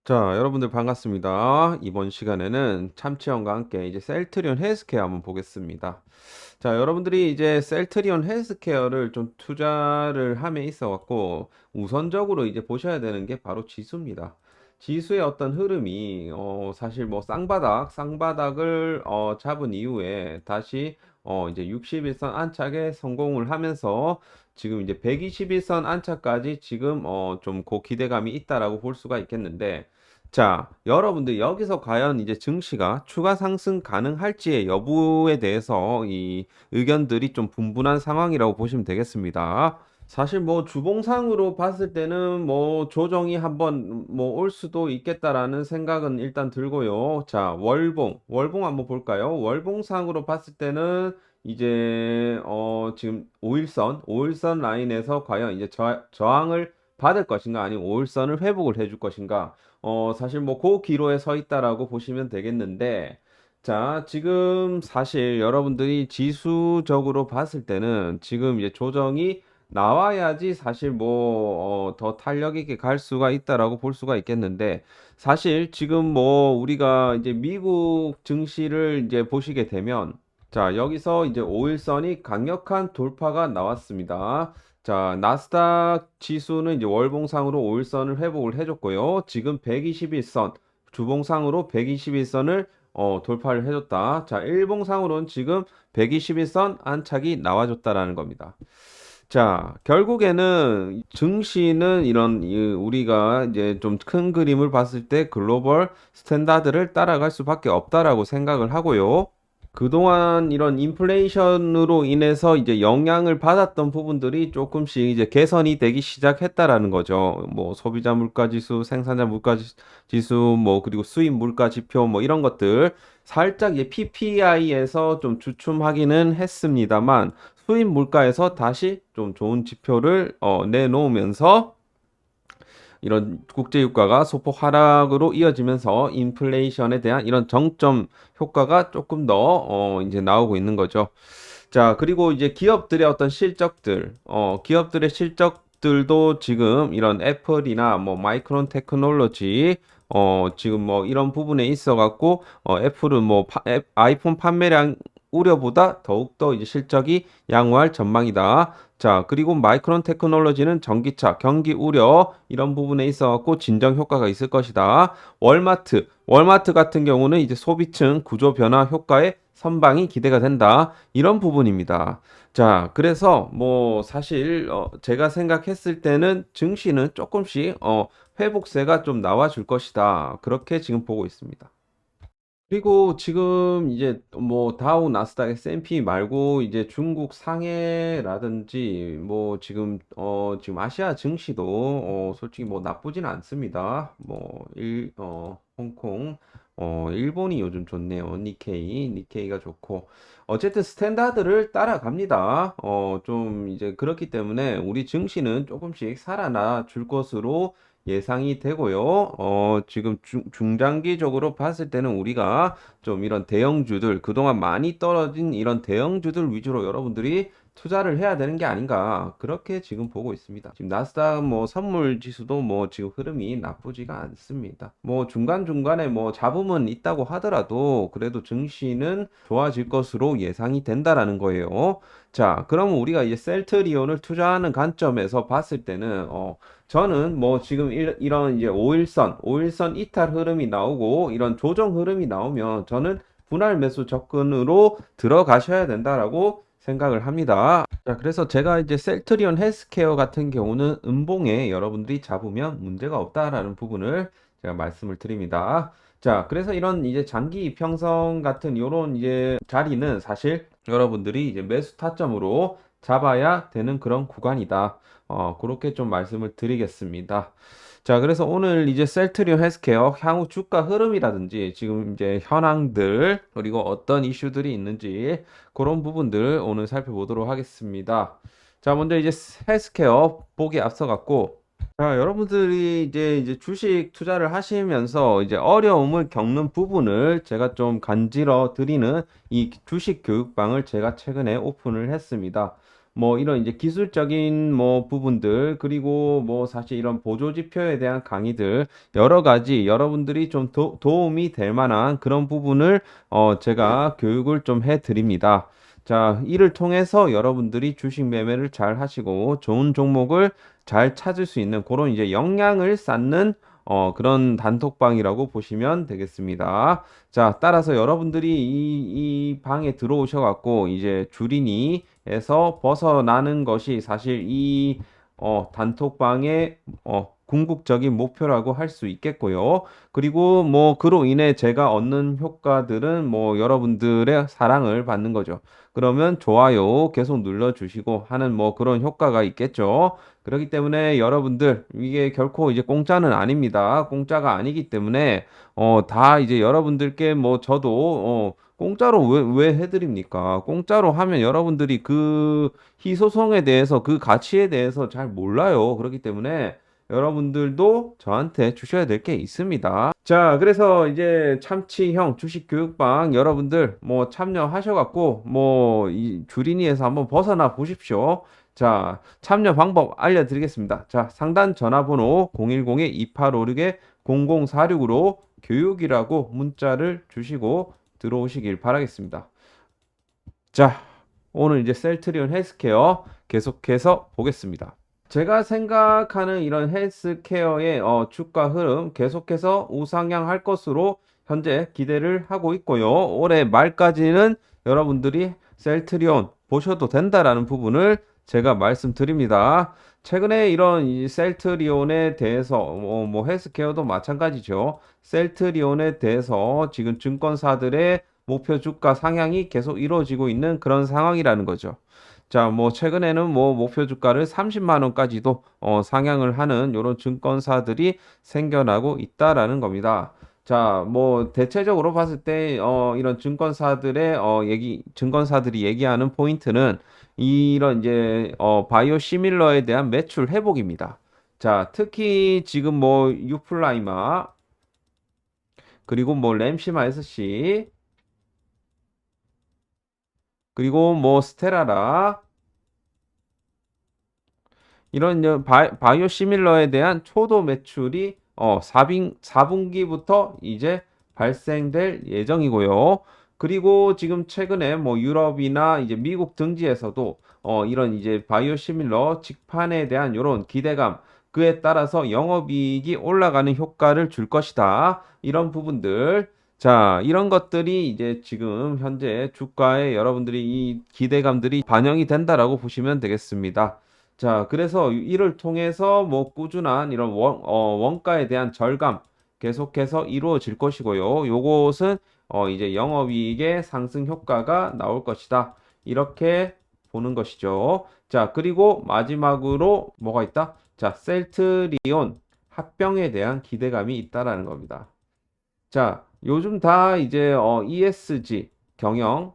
자, 여러분들 반갑습니다. 이번 시간에는 참치형과 함께 이제 셀트리온 헬스케어 한번 보겠습니다. 자, 여러분들이 이제 셀트리온 헬스케어를 좀 투자를 함에 있어 갖고 우선적으로 이제 보셔야 되는 게 바로 지수입니다. 지수의 어떤 흐름이 사실 뭐 쌍바닥을 잡은 이후에 다시 이제 60일선 안착에 성공을 하면서 지금 이제 121선 안착까지 지금 좀 고기대감이 있다라고 볼 수가 있겠는데, 자, 여러분들 여기서 과연 이제 증시가 추가 상승 가능할지의 여부에 대해서 이 의견들이 좀 분분한 상황이라고 보시면 되겠습니다. 사실 뭐 주봉상으로 봤을 때는 뭐 조정이 한번 뭐 올 수도 있겠다라는 생각은 일단 들고요. 자, 월봉 한번 볼까요? 월봉상으로 봤을 때는 이제 지금 5일선 라인에서 과연 이제 저항을 받을 것인가 아니면 5일선을 회복을 해줄 것인가, 사실 뭐 그 기로에 서 있다라고 보시면 되겠는데, 자, 지금 사실 여러분들이 지수적으로 봤을 때는 지금 이제 조정이 나와야지 사실 뭐 더 탄력 있게 갈 수가 있다라고 볼 수가 있겠는데, 사실 지금 뭐 우리가 이제 미국 증시를 이제 보시게 되면, 자, 여기서 이제 5일선이 강력한 돌파가 나왔습니다. 자, 나스닥 지수는 이제 월봉상으로 5일선을 회복을 해줬고요. 지금 121선, 주봉상으로 121선을 돌파를 해줬다. 자, 일봉상으로는 지금 121선 안착이 나와줬다라는 겁니다. 자, 결국에는 증시는 이런 우리가 이제 좀 큰 그림을 봤을 때 글로벌 스탠다드를 따라갈 수밖에 없다라고 생각을 하고요. 그동안 이런 인플레이션으로 인해서 이제 영향을 받았던 부분들이 조금씩 이제 개선이 되기 시작했다라는 거죠. 뭐 소비자 물가 지수, 생산자 물가 지수, 뭐 그리고 수입 물가 지표 뭐 이런 것들 살짝 이제 PPI에서 좀 주춤하기는 했습니다만, 수입 물가에서 다시 좀 좋은 지표를 내놓으면서 이런 국제 유가가 소폭 하락으로 이어지면서 인플레이션에 대한 이런 정점 효과가 조금 더 이제 나오고 있는 거죠. 자, 그리고 이제 기업들의 실적들도 지금 이런 애플이나 뭐 마이크론 테크놀로지, 지금 뭐 이런 부분에 있어 갖고, 애플은 뭐 아이폰 판매량 우려보다 더욱더 이제 실적이 양호할 전망이다. 자, 그리고 마이크론 테크놀로지는 전기차, 경기 우려 이런 부분에 있어 갖고 진정 효과가 있을 것이다. 월마트 같은 경우는 이제 소비층 구조 변화 효과의 선방이 기대가 된다. 이런 부분입니다. 자, 그래서 뭐 사실 제가 생각했을 때는 증시는 조금씩 회복세가 좀 나와줄 것이다. 그렇게 지금 보고 있습니다. 그리고 지금 이제 뭐 다우, 나스닥, S&P 말고 이제 중국 상해라든지 뭐 지금 아시아 증시도 솔직히 뭐 나쁘진 않습니다. 뭐 홍콩, 일본이 요즘 좋네요. 니케이가 좋고, 어쨌든 스탠다드를 따라갑니다. 좀 이제 그렇기 때문에 우리 증시는 조금씩 살아나 줄 것으로 예상이 되고요. 지금 중장기적으로 봤을 때는 우리가 좀 이런 대형주들, 그동안 많이 떨어진 이런 대형주들 위주로 여러분들이 투자를 해야 되는 게 아닌가. 그렇게 지금 보고 있습니다. 지금 나스닥 뭐 선물 지수도 뭐 지금 흐름이 나쁘지가 않습니다. 뭐 중간중간에 뭐 잡음은 있다고 하더라도 그래도 증시는 좋아질 것으로 예상이 된다라는 거예요. 자, 그러면 우리가 이제 셀트리온을 투자하는 관점에서 봤을 때는 저는 뭐 지금 이런 이제 5일선 이탈 흐름이 나오고 이런 조정 흐름이 나오면 저는 분할 매수 접근으로 들어가셔야 된다라고 생각을 합니다. 자, 그래서 제가 이제 셀트리온 헬스케어 같은 경우는 음봉에 여러분들이 잡으면 문제가 없다라는 부분을 제가 말씀을 드립니다. 자, 그래서 이런 이제 장기 이평선 같은 요런 이제 자리는 사실 여러분들이 이제 매수 타점으로 잡아야 되는 그런 구간이다. 그렇게 좀 말씀을 드리겠습니다. 자, 그래서 오늘 이제 셀트리온 헬스케어 향후 주가 흐름이라든지 지금 이제 현황들 그리고 어떤 이슈들이 있는지 그런 부분들 오늘 살펴보도록 하겠습니다. 자, 먼저 이제 헬스케어 보기 앞서 갖고, 자, 여러분들이 이제 주식 투자를 하시면서 이제 어려움을 겪는 부분을 제가 좀 간지러 드리는 이 주식 교육방을 제가 최근에 오픈을 했습니다. 뭐 이런 이제 기술적인 뭐 부분들, 그리고 뭐 사실 이런 보조 지표에 대한 강의들, 여러 가지 여러분들이 좀 도움이 될 만한 그런 부분을 제가 교육을 좀 해드립니다. 자, 이를 통해서 여러분들이 주식 매매를 잘 하시고 좋은 종목을 잘 찾을 수 있는 그런 이제 역량을 쌓는 그런 단톡방이라고 보시면 되겠습니다. 자, 따라서 여러분들이 이 방에 들어오셔갖고 이제 주린이에서 벗어나는 것이 사실 이 단톡방의 궁극적인 목표라고 할 수 있겠고요. 그리고 뭐 그로 인해 제가 얻는 효과들은 뭐 여러분들의 사랑을 받는 거죠. 그러면 좋아요 계속 눌러주시고 하는 뭐 그런 효과가 있겠죠. 그렇기 때문에 여러분들 이게 결코 이제 공짜는 아닙니다. 공짜가 아니기 때문에 다 이제 여러분들께 뭐 저도 공짜로 왜 해드립니까? 공짜로 하면 여러분들이 그 희소성에 대해서 그 가치에 대해서 잘 몰라요. 그렇기 때문에 여러분들도 저한테 주셔야 될 게 있습니다. 자, 그래서 이제 참치형 주식 교육방 여러분들 뭐 참여하셔갖고 뭐 이 주린이에서 한번 벗어나 보십시오. 자, 참여 방법 알려드리겠습니다. 자, 상단 전화번호 010-2856-0046으로 교육이라고 문자를 주시고 들어오시길 바라겠습니다. 자, 오늘 이제 셀트리온 헬스케어 계속해서 보겠습니다. 제가 생각하는 이런 헬스케어의 주가 흐름 계속해서 우상향할 것으로 현재 기대를 하고 있고요. 올해 말까지는 여러분들이 셀트리온 보셔도 된다라는 부분을 제가 말씀드립니다. 최근에 이런 이 셀트리온에 대해서 뭐 헬스케어도 마찬가지죠. 셀트리온에 대해서 지금 증권사들의 목표 주가 상향이 계속 이루어지고 있는 그런 상황이라는 거죠. 자, 뭐 최근에는 뭐 목표 주가를 30만 원까지도 상향을 하는 이런 증권사들이 생겨나고 있다라는 겁니다. 자, 뭐 대체적으로 봤을 때 이런 증권사들의 증권사들이 얘기하는 포인트는 이런 이제 바이오 시밀러에 대한 매출 회복입니다. 자, 특히 지금 뭐 유플라이마 그리고 뭐 램시마 SC 그리고 뭐 스테라라 이런 이제 바이오 시밀러에 대한 초도 매출이 4분기부터 이제 발생될 예정이고요. 그리고 지금 최근에 뭐 유럽이나 이제 미국 등지에서도 이런 이제 바이오 시밀러 직판에 대한 이런 기대감, 그에 따라서 영업이익이 올라가는 효과를 줄 것이다. 이런 부분들. 자, 이런 것들이 이제 지금 현재 주가에 여러분들이 이 기대감들이 반영이 된다라고 보시면 되겠습니다. 자, 그래서 이를 통해서 뭐 꾸준한 이런 원가에 대한 절감 계속해서 이루어질 것이고요. 요것은 이제 영업이익의 상승 효과가 나올 것이다. 이렇게 보는 것이죠. 자, 그리고 마지막으로 뭐가 있다? 자, 셀트리온 합병에 대한 기대감이 있다라는 겁니다. 자, 요즘 다 이제 ESG 경영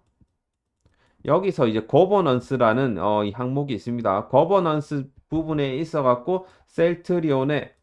여기서 이제 거버넌스라는 이 항목이 있습니다. 거버넌스 부분에 있어 갖고 셀트리온의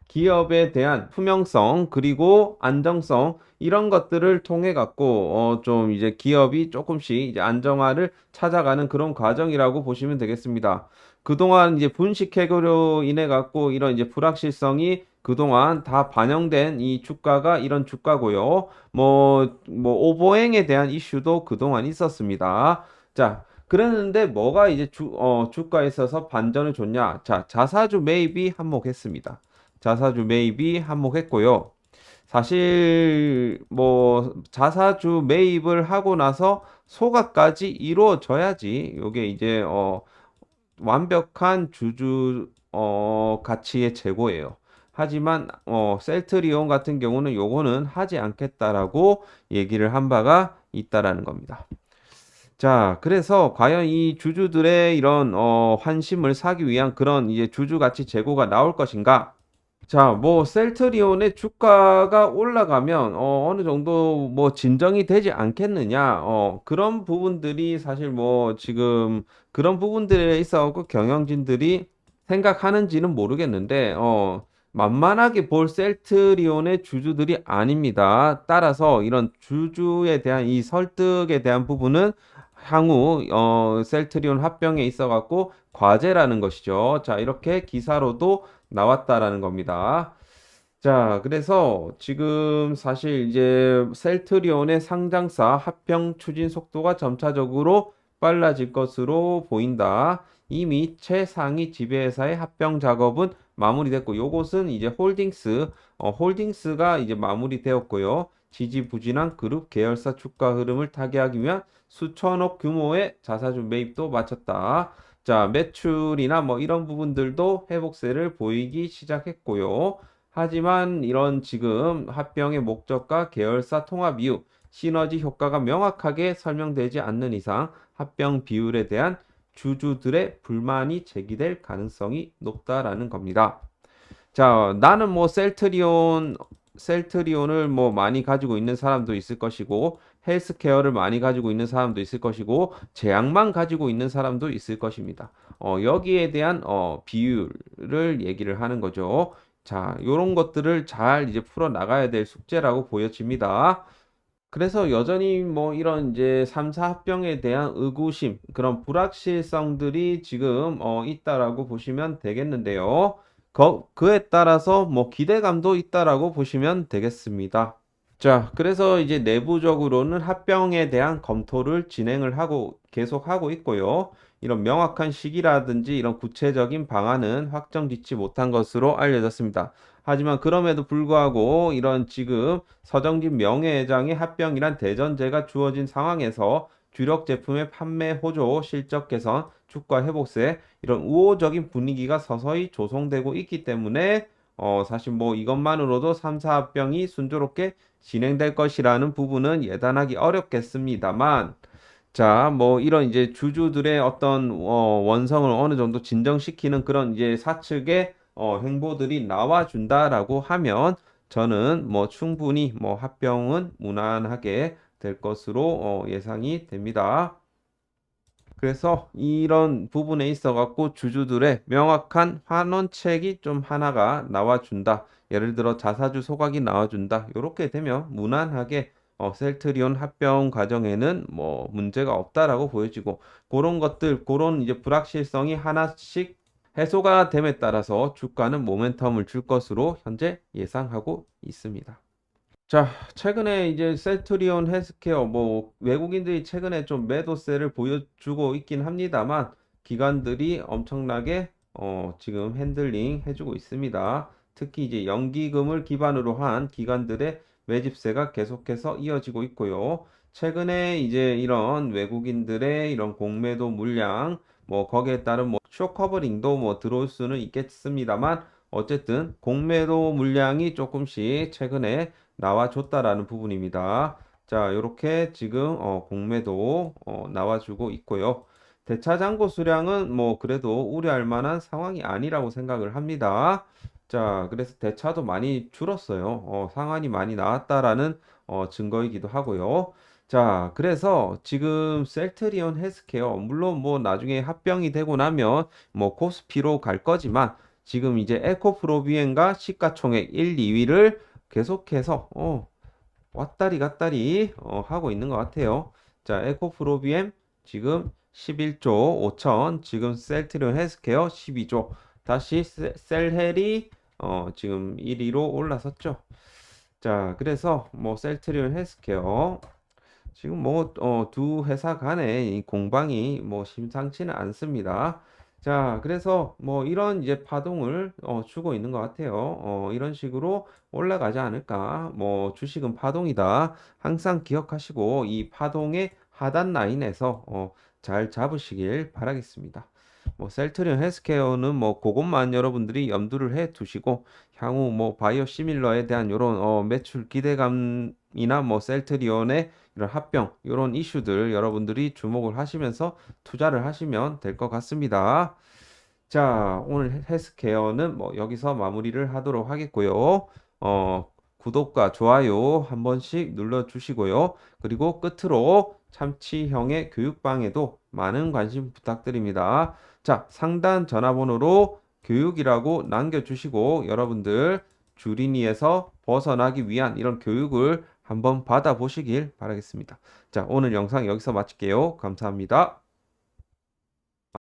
기업에 대한 투명성 그리고 안정성 이런 것들을 통해 갖고 좀 이제 기업이 조금씩 이제 안정화를 찾아가는 그런 과정이라고 보시면 되겠습니다. 그동안 이제 분식 회고로 인해 갖고 이런 이제 불확실성이 그동안 다 반영된 이 주가가 이런 주가고요. 뭐 오버행에 대한 이슈도 그동안 있었습니다. 자, 그랬는데 뭐가 이제 주가에 있어서 반전을 줬냐? 자, 자사주 매입이 한몫했습니다. 자사주 매입이 한몫했고요. 사실 뭐 자사주 매입을 하고 나서 소각까지 이루어져야지 요게 이제 완벽한 주주 가치의 재고예요. 하지만 셀트리온 같은 경우는 요거는 하지 않겠다라고 얘기를 한 바가 있다라는 겁니다. 자, 그래서 과연 이 주주들의 이런 환심을 사기 위한 그런 이제 주주 가치 재고가 나올 것인가? 자, 뭐 셀트리온의 주가가 올라가면 어느 정도 뭐 진정이 되지 않겠느냐? 그런 부분들이 사실 뭐 지금 그런 부분들에 있어서 경영진들이 생각하는지는 모르겠는데 만만하게 볼 셀트리온의 주주들이 아닙니다. 따라서 이런 주주에 대한 이 설득에 대한 부분은 향후 셀트리온 합병에 있어 갖고 과제라는 것이죠. 자, 이렇게 기사로도 나왔다라는 겁니다. 자, 그래서 지금 사실 이제 셀트리온의 상장사 합병 추진 속도가 점차적으로 빨라질 것으로 보인다. 이미 최상위 지배회사의 합병 작업은 마무리됐고, 요것은 이제 홀딩스가 이제 마무리되었고요. 지지부진한 그룹 계열사 주가 흐름을 타개하기 위한 수천억 규모의 자사주 매입도 마쳤다. 자, 매출이나 뭐 이런 부분들도 회복세를 보이기 시작했고요. 하지만 이런 지금 합병의 목적과 계열사 통합 이후 시너지 효과가 명확하게 설명되지 않는 이상 합병 비율에 대한 주주들의 불만이 제기될 가능성이 높다라는 겁니다. 자, 나는 뭐 셀트리온을 뭐 많이 가지고 있는 사람도 있을 것이고, 헬스케어를 많이 가지고 있는 사람도 있을 것이고, 제약만 가지고 있는 사람도 있을 것입니다. 여기에 대한 비율을 얘기를 하는 거죠. 자, 요런 것들을 잘 이제 풀어 나가야 될 숙제라고 보여집니다. 그래서 여전히 뭐 이런 이제 3사 합병에 대한 의구심, 그런 불확실성들이 지금 있다라고 보시면 되겠는데요. 그에 따라서 뭐 기대감도 있다라고 보시면 되겠습니다. 자, 그래서 이제 내부적으로는 합병에 대한 검토를 진행을 하고 계속하고 있고요. 이런 명확한 시기라든지 이런 구체적인 방안은 확정짓지 못한 것으로 알려졌습니다. 하지만 그럼에도 불구하고 이런 지금 서정진 명예회장의 합병이란 대전제가 주어진 상황에서 주력 제품의 판매 호조, 실적 개선, 주가 회복세 이런 우호적인 분위기가 서서히 조성되고 있기 때문에 사실 뭐 이것만으로도 3사 합병이 순조롭게 진행될 것이라는 부분은 예단하기 어렵겠습니다만, 자, 뭐 이런 이제 주주들의 어떤 원성을 어느 정도 진정시키는 그런 이제 사측의 행보들이 나와준다라고 하면 저는 뭐 충분히 뭐 합병은 무난하게 될 것으로 예상이 됩니다. 그래서 이런 부분에 있어 갖고 주주들의 명확한 환원책이 좀 하나가 나와준다. 예를 들어 자사주 소각이 나와준다. 이렇게 되면 무난하게 셀트리온 합병 과정에는 뭐 문제가 없다라고 보여지고 그런 것들, 그런 이제 불확실성이 하나씩 해소가 됨에 따라서 주가는 모멘텀을 줄 것으로 현재 예상하고 있습니다. 자, 최근에 이제 셀트리온 헬스케어, 뭐, 외국인들이 최근에 좀 매도세를 보여주고 있긴 합니다만, 기관들이 엄청나게, 지금 핸들링 해주고 있습니다. 특히 이제 연기금을 기반으로 한 기관들의 매집세가 계속해서 이어지고 있고요. 최근에 이제 이런 외국인들의 이런 공매도 물량, 뭐, 거기에 따른 뭐, 쇼커버링도 뭐, 들어올 수는 있겠습니다만, 어쨌든 공매도 물량이 조금씩 최근에 나와줬다라는 부분입니다. 자, 이렇게 지금 공매도 나와주고 있고요. 대차 잔고 수량은 뭐 그래도 우려할 만한 상황이 아니라고 생각을 합니다. 자, 그래서 대차도 많이 줄었어요. 상한이 많이 나왔다라는 증거이기도 하고요. 자, 그래서 지금 셀트리온 헬스케어, 물론 뭐 나중에 합병이 되고 나면 뭐 코스피로 갈 거지만 지금 이제 에코프로비엔과 시가총액 1, 2위를 계속해서 왔다리 갔다리 하고 있는 것 같아요. 자, 에코프로비엠 지금 11조 5천, 지금 셀트리온 헬스케어 12조, 다시 셀헬이 지금 1위로 올라섰죠. 자, 그래서 뭐 셀트리온 헬스케어 지금 뭐 두 회사 간의 이 공방이 뭐 심상치는 않습니다. 자, 그래서 뭐 이런 이제 파동을 주고 있는 것 같아요. 이런 식으로 올라가지 않을까. 뭐 주식은 파동이다. 항상 기억하시고 이 파동의 하단 라인에서 잘 잡으시길 바라겠습니다. 뭐 셀트리온 헬스케어는 뭐 그것만 여러분들이 염두를 해 두시고 향후 뭐 바이오 시밀러에 대한 이런 매출 기대감이나 뭐 셀트리온의 이런 합병 이런 이슈들 여러분들이 주목을 하시면서 투자를 하시면 될 것 같습니다. 자, 오늘 헬스케어는 뭐 여기서 마무리를 하도록 하겠고요. 구독과 좋아요 한 번씩 눌러주시고요. 그리고 끝으로 참치형의 교육방에도 많은 관심 부탁드립니다. 자, 상단 전화번호로 교육이라고 남겨주시고 여러분들 주린이에서 벗어나기 위한 이런 교육을 한번 받아보시길 바라겠습니다. 자, 오늘 영상 여기서 마칠게요. 감사합니다.